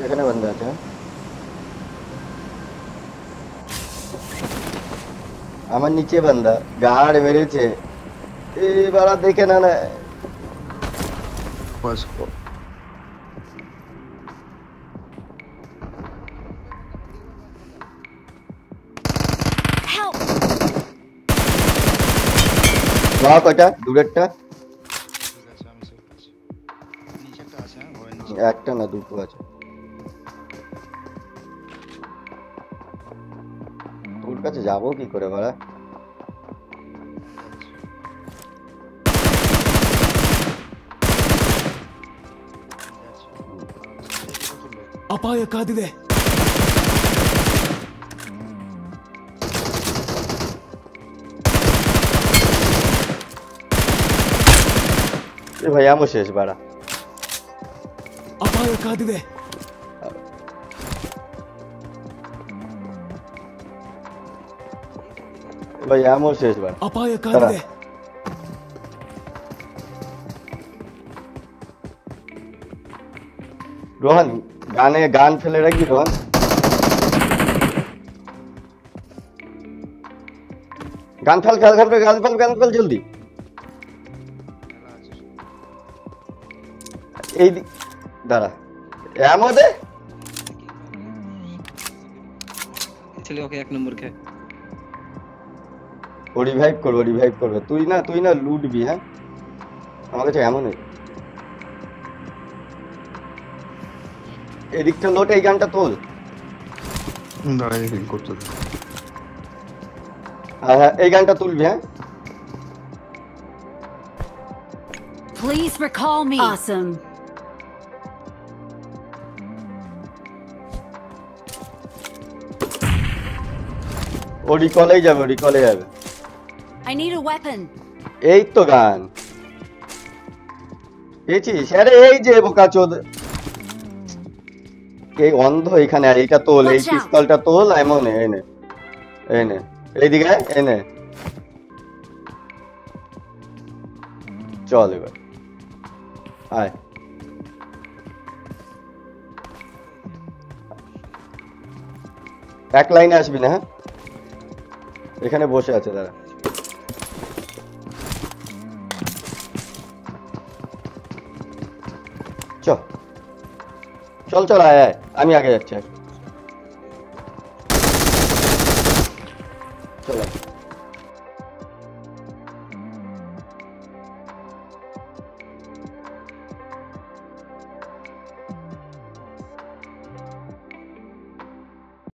এখানে বন্ধ আছে আমার নিচে বান্দা গাড় মেরেছে এবার দেখে না बस Help! বাবা কয়টা দূরেরটা ঠিক আছে আমি সেভ করছি নিচে একটা আছে হ্যাঁ ঘরের নিচে একটা না দুটো আছে তোর কাছে যাবো কি করে বাড়া ಅಪಾಯಕ್ಕಾಗಿದೆ এ ভাই আমো শেষ বাড়া ಅಪಾಯಕ್ಕಾಗಿದೆ ভাই আমো শেষ বাড়া ಅಪಾಯಕ್ಕಾಗಿದೆ রোহন গান ফেলে রাখবি রোহন গান ফেল জলদি খেলা আছে এই দাঁড়া এমন দে ছেলে ওকে এক নম্বর খেয়ে ও রিভাইভ করবে তুই না লুটবি হ্যাঁ আমার কাছে এমন এদিকটা লোট এই গানটা তোল দাঁড়াই হিল করতে হ্যাঁ এই গানটা তুলবি হ্যাঁ Please recall me. Awesome. ও রিকলে যাবে I need a weapon. এই তো গান পেয়েছিস আরে এই যে বোকা চোদ এই অন্ধ এখানে আর এইটা তোল এই Watch out. পিস্তলটা তোল এমন এনে এইদিকে এনে চল এবার আয় এক লাইনে আসবি না হ্যাঁ এখানে বসে আছে দাঁড়া চল আয় আমি আগে যাচ্ছি